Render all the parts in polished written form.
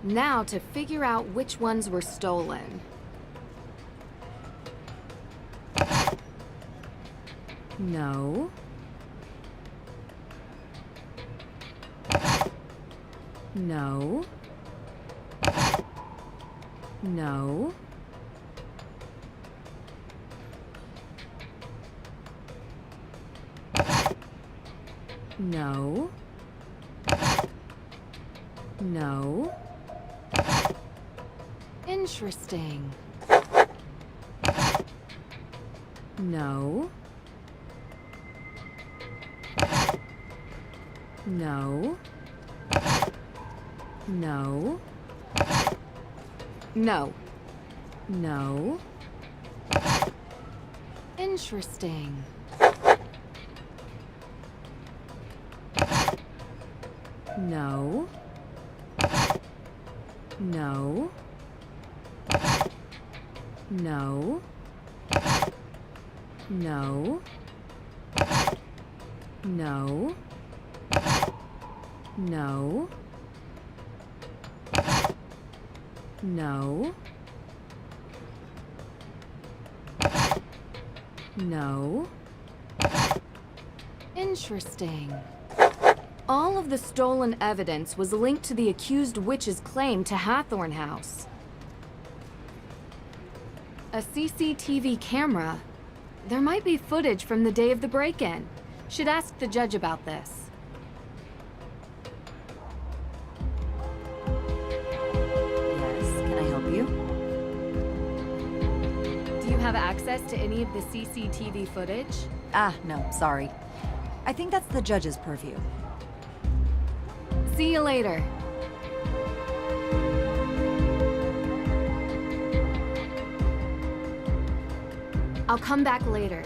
Now to figure out which ones were stolen. No. No. No. No. No. Interesting. No. No. No. No. No. Interesting. No. No. No. No. No. No. No. No. Interesting. All of the stolen evidence was linked to the accused witch's claim to Hathorn House. A CCTV camera. There might be footage from the day of the break-in. Should ask the judge about this. Yes, can I help you? Do you have access to any of the CCTV footage? No, sorry. I think that's the judge's purview. See you later. I'll come back later.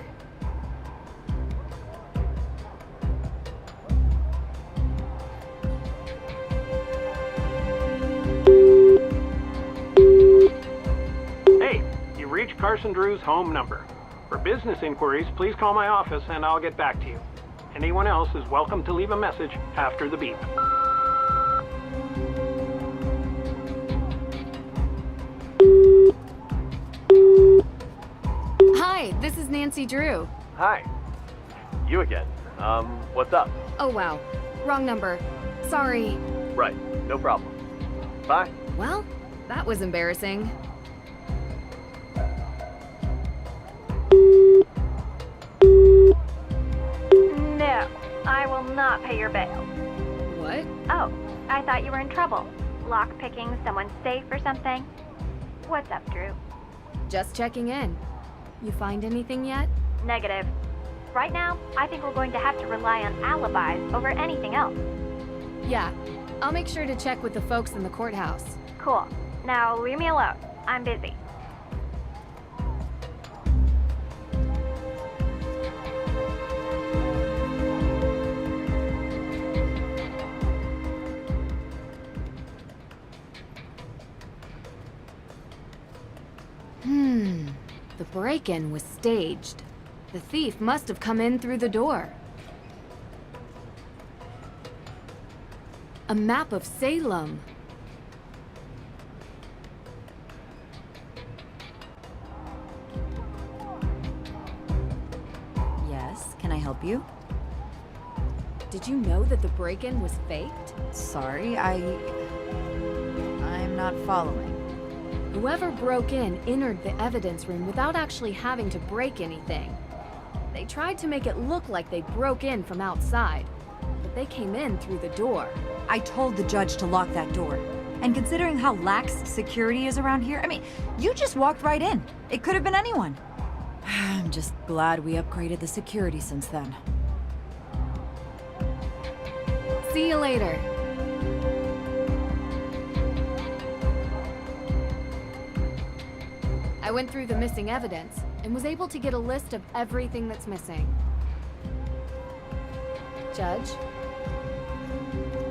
Hey, you reached Carson Drew's home number. For business inquiries, please call my office and I'll get back to you. Anyone else is welcome to leave a message after the beep. Hi, this is Nancy Drew. Hi. You again. What's up? Oh wow, wrong number. Sorry. Right, no problem. Bye. Well, that was embarrassing. No, I will not pay your bail. What? Oh, I thought you were in trouble. Lockpicking someone's safe or something? What's up, Drew? Just checking in. You find anything yet? Negative. Right now, I think we're going to have to rely on alibis over anything else. Yeah, I'll make sure to check with the folks in the courthouse. Cool. Now, leave me alone. I'm busy. The break-in was staged. The thief must have come in through the door. A map of Salem. Yes, can I help you? Did you know that the break-in was faked? Sorry, I'm not following. Whoever broke in entered the evidence room without actually having to break anything. They tried to make it look like they broke in from outside, but they came in through the door. I told the judge to lock that door. And considering how lax security is around here, I mean, you just walked right in. It could have been anyone. I'm just glad we upgraded the security since then. See you later. I went through the missing evidence and was able to get a list of everything that's missing. Judge?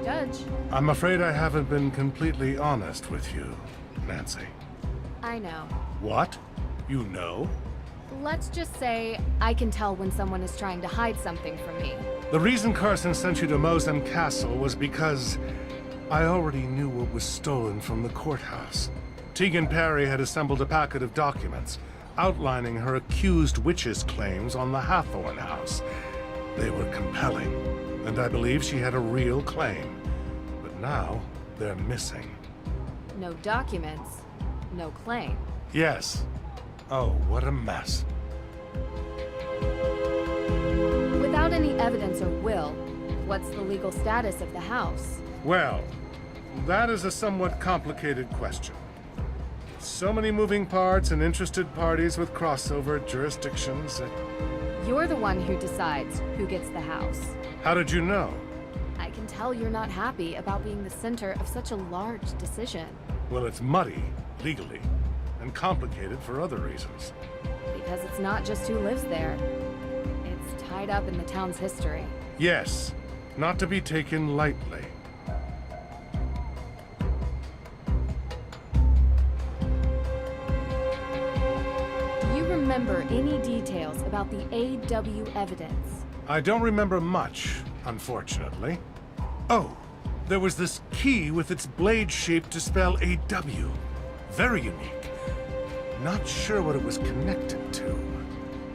Judge? I'm afraid I haven't been completely honest with you, Nancy. I know. What? You know? Let's just say I can tell when someone is trying to hide something from me. The reason Carson sent you to Mosen Castle was because I already knew what was stolen from the courthouse. Tegan Perry had assembled a packet of documents outlining her accused witch's claims on the Hathorn house. They were compelling, and I believe she had a real claim. But now, they're missing. No documents, no claim. Yes. Oh, what a mess. Without any evidence or will, what's the legal status of the house? Well, that is a somewhat complicated question. So many moving parts and interested parties with crossover jurisdictions. You're the one who decides who gets the house. How did you know? I can tell you're not happy about being the center of such a large decision. Well, it's muddy, legally, and complicated for other reasons. Because it's not just who lives there. It's tied up in the town's history. Yes, not to be taken lightly. Do you remember any details about the AW evidence? I don't remember much, unfortunately. Oh, there was this key with its blade shape to spell AW. Very unique. Not sure what it was connected to.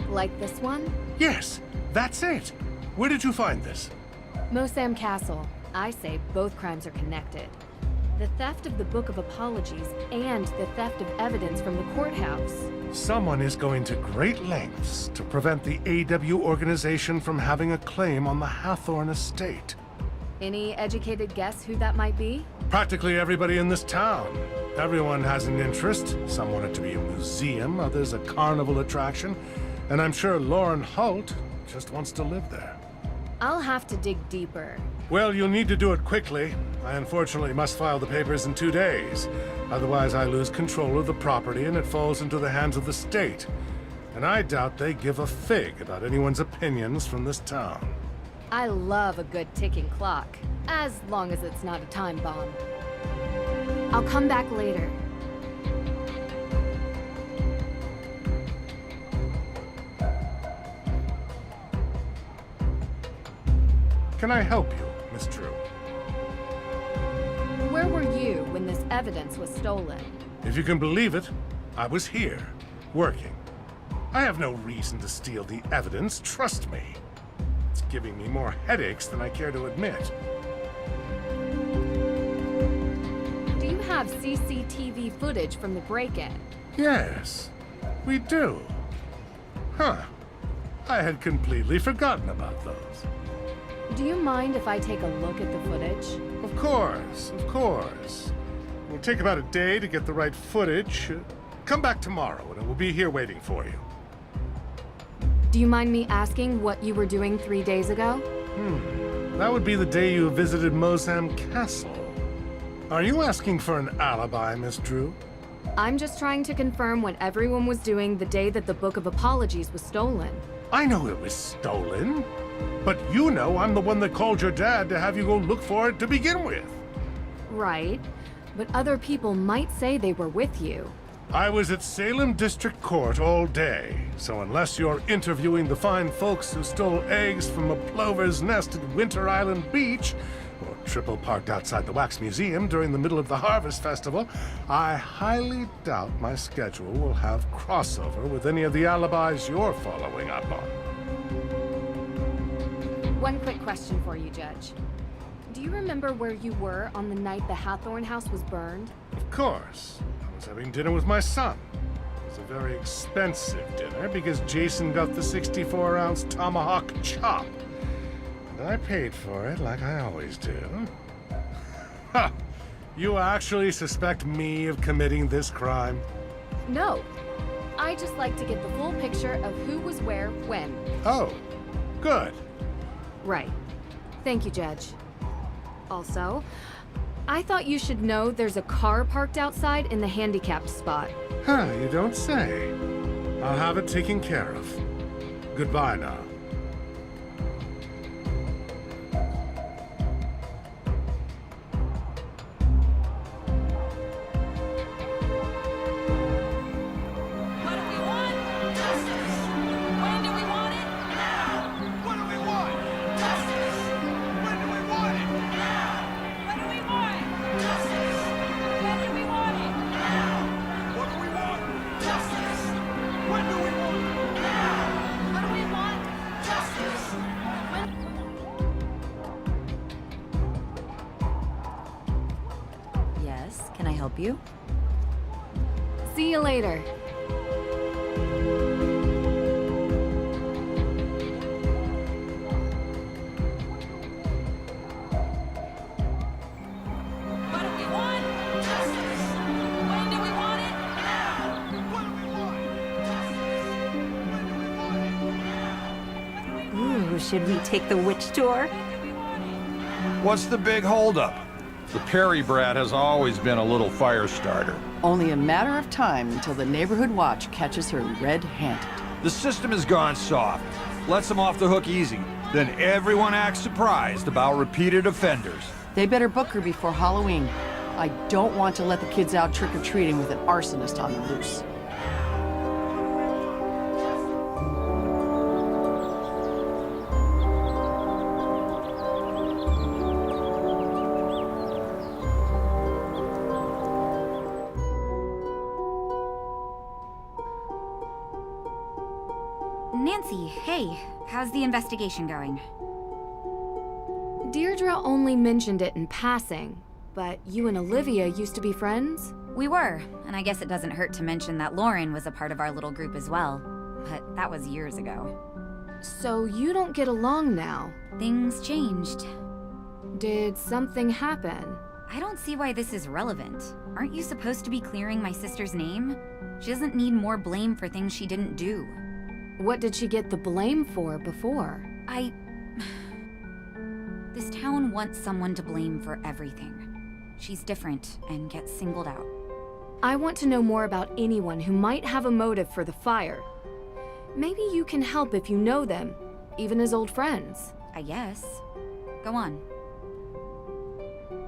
Like this one? Yes, that's it. Where did you find this? Mosam Castle. I say both crimes are connected. The theft of the Book of Apologies and the theft of evidence from the courthouse. Someone is going to great lengths to prevent the AW organization from having a claim on the Hathorn estate. Any educated guess who that might be? Practically everybody in this town. Everyone has an interest. Some want it to be a museum, others a carnival attraction. And I'm sure Lauren Holt just wants to live there. I'll have to dig deeper. Well, you'll need to do it quickly. I unfortunately must file the papers in 2 days. Otherwise, I lose control of the property and it falls into the hands of the state. And I doubt they give a fig about anyone's opinions from this town. I love a good ticking clock, as long as it's not a time bomb. I'll come back later. Can I help you, Miss Drew? Where were you when this evidence was stolen? If you can believe it, I was here, working. I have no reason to steal the evidence, trust me. It's giving me more headaches than I care to admit. Do you have CCTV footage from the break-in? Yes, we do. Huh. I had completely forgotten about those. Do you mind if I take a look at the footage? Of course, of course. It'll take about a day to get the right footage. Come back tomorrow and it will be here waiting for you. Do you mind me asking what you were doing 3 days ago? That would be the day you visited Mosam Castle. Are you asking for an alibi, Miss Drew? I'm just trying to confirm what everyone was doing the day that the Book of Apologies was stolen. I know it was stolen. But you know I'm the one that called your dad to have you go look for it to begin with. Right. But other people might say they were with you. I was at Salem District Court all day, so unless you're interviewing the fine folks who stole eggs from a plover's nest at Winter Island Beach, or triple parked outside the Wax Museum during the middle of the Harvest Festival, I highly doubt my schedule will have crossover with any of the alibis you're following up on. One quick question for you, Judge. Do you remember where you were on the night the Hathorn house was burned? Of course. I was having dinner with my son. It was a very expensive dinner because Jason got the 64-ounce tomahawk chop. And I paid for it like I always do. Ha! You actually suspect me of committing this crime? No. I just like to get the full picture of who was where, when. Oh, good. Right. Thank you, Judge. Also, I thought you should know there's a car parked outside in the handicapped spot. Huh, you don't say. I'll have it taken care of. Goodbye now. Can I help you? See you later. What do we want? Justice! When do we want it? Now! What do we want? Justice! When do we want it? Now! Ooh, should we take the witch tour? What's the big holdup? The Perry brat has always been a little fire starter. Only a matter of time until the neighborhood watch catches her red-handed. The system has gone soft. Lets them off the hook easy. Then everyone acts surprised about repeated offenders. They better book her before Halloween. I don't want to let the kids out trick-or-treating with an arsonist on the loose. Nancy, hey, how's the investigation going? Deirdre only mentioned it in passing, but you and Olivia used to be friends? We were, and I guess it doesn't hurt to mention that Lauren was a part of our little group as well. But that was years ago. So you don't get along now? Things changed. Did something happen? I don't see why this is relevant. Aren't you supposed to be clearing my sister's name? She doesn't need more blame for things she didn't do. What did she get the blame for before? This town wants someone to blame for everything. She's different and gets singled out. I want to know more about anyone who might have a motive for the fire. Maybe you can help if you know them, even as old friends. I guess. Go on.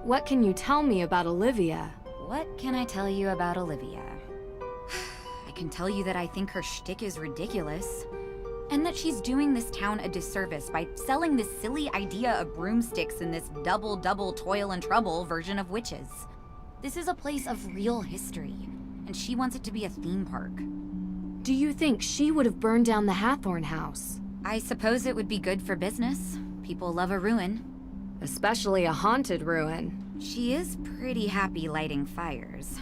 What can you tell me about Olivia? What can I tell you about Olivia? I can tell you that I think her shtick is ridiculous. And that she's doing this town a disservice by selling this silly idea of broomsticks in this double toil and trouble version of witches. This is a place of real history, and she wants it to be a theme park. Do you think she would have burned down the Hathorn house? I suppose it would be good for business. People love a ruin. Especially a haunted ruin. She is pretty happy lighting fires.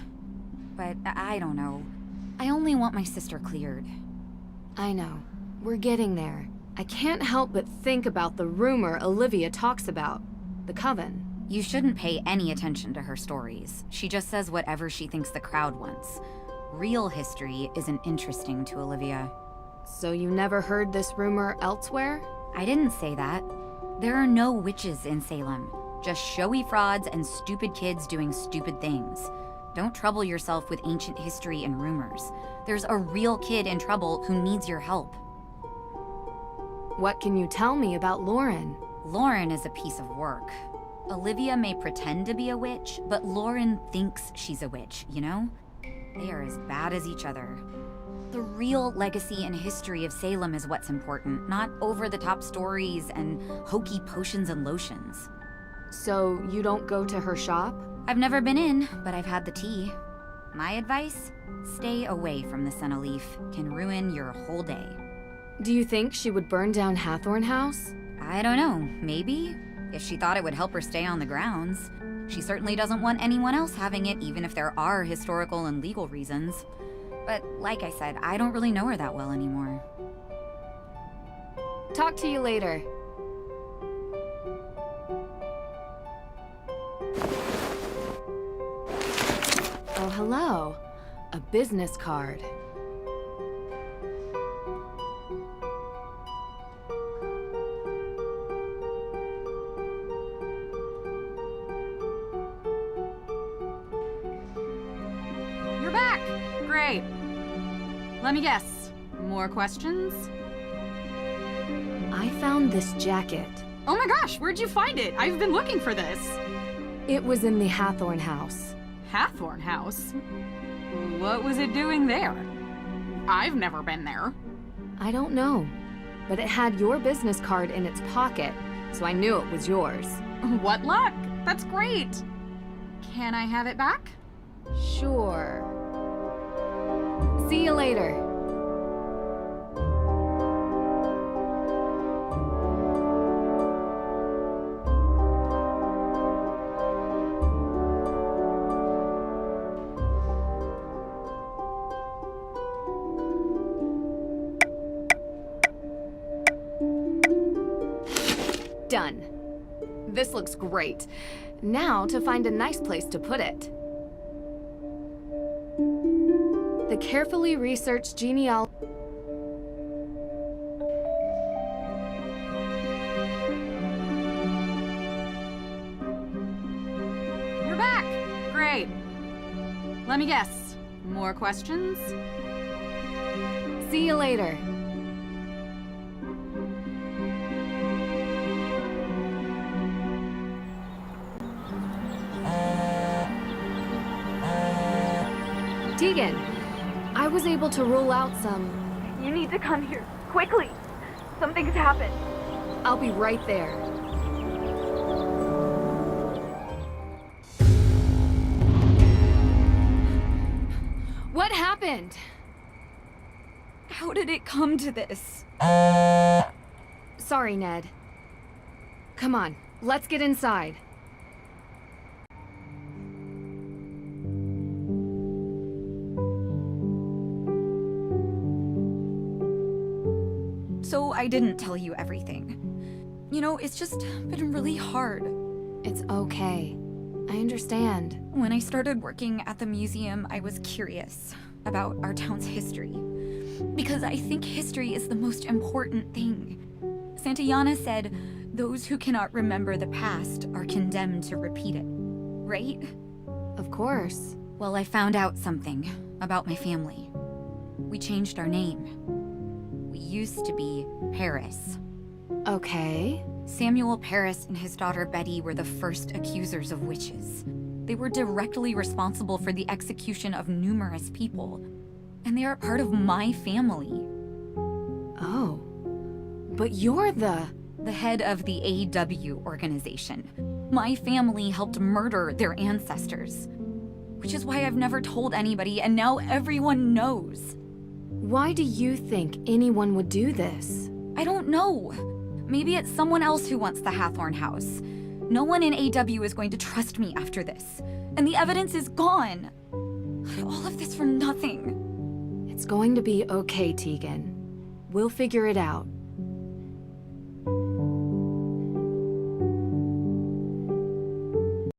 But I don't know. I only want my sister cleared. I know. We're getting there. I can't help but think about the rumor Olivia talks about. The coven. You shouldn't pay any attention to her stories. She just says whatever she thinks the crowd wants. Real history isn't interesting to Olivia. So you never heard this rumor elsewhere? I didn't say that. There are no witches in Salem. Just showy frauds and stupid kids doing stupid things. Don't trouble yourself with ancient history and rumors. There's a real kid in trouble who needs your help. What can you tell me about Lauren? Lauren is a piece of work. Olivia may pretend to be a witch, but Lauren thinks she's a witch, you know? They are as bad as each other. The real legacy and history of Salem is what's important, not over-the-top stories and hokey potions and lotions. So you don't go to her shop? I've never been in, but I've had the tea. My advice? Stay away from the Senna Leaf. Can ruin your whole day. Do you think she would burn down Hathorn House? I don't know. Maybe. If she thought it would help her stay on the grounds. She certainly doesn't want anyone else having it, even if there are historical and legal reasons. But like I said, I don't really know her that well anymore. Talk to you later. Oh, hello. A business card. You're back! Great. Let me guess. More questions? I found this jacket. Oh my gosh, where'd you find it? I've been looking for this. It was in the Hathorn house. Hathorn House? What was it doing there? I've never been there. I don't know, but it had your business card in its pocket, so I knew it was yours. What luck! That's great! Can I have it back? Sure. See you later. Done. This looks great. Now to find a nice place to put it. The carefully researched genealogy. You're back! Great. Let me guess. More questions? See you later. Tegan, I was able to rule out some... You need to come here, quickly. Something's happened. I'll be right there. What happened? How did it come to this? Sorry, Ned. Come on, let's get inside. So I didn't tell you everything. You know, it's just been really hard. It's okay. I understand. When I started working at the museum, I was curious about our town's history. Because I think history is the most important thing. Santayana said, those who cannot remember the past are condemned to repeat it. Right? Of course. Well, I found out something about my family. We changed our name. We used to be Paris. Okay. Samuel Paris and his daughter Betty were the first accusers of witches. They were directly responsible for the execution of numerous people. And they are part of my family. Oh. But you're the head of the AW organization. My family helped murder their ancestors. Which is why I've never told anybody, and now everyone knows. Why do you think anyone would do this? I don't know. Maybe it's someone else who wants the Hathorn house. No one in AW is going to trust me after this. And the evidence is gone. All of this for nothing. It's going to be okay, Tegan. We'll figure it out.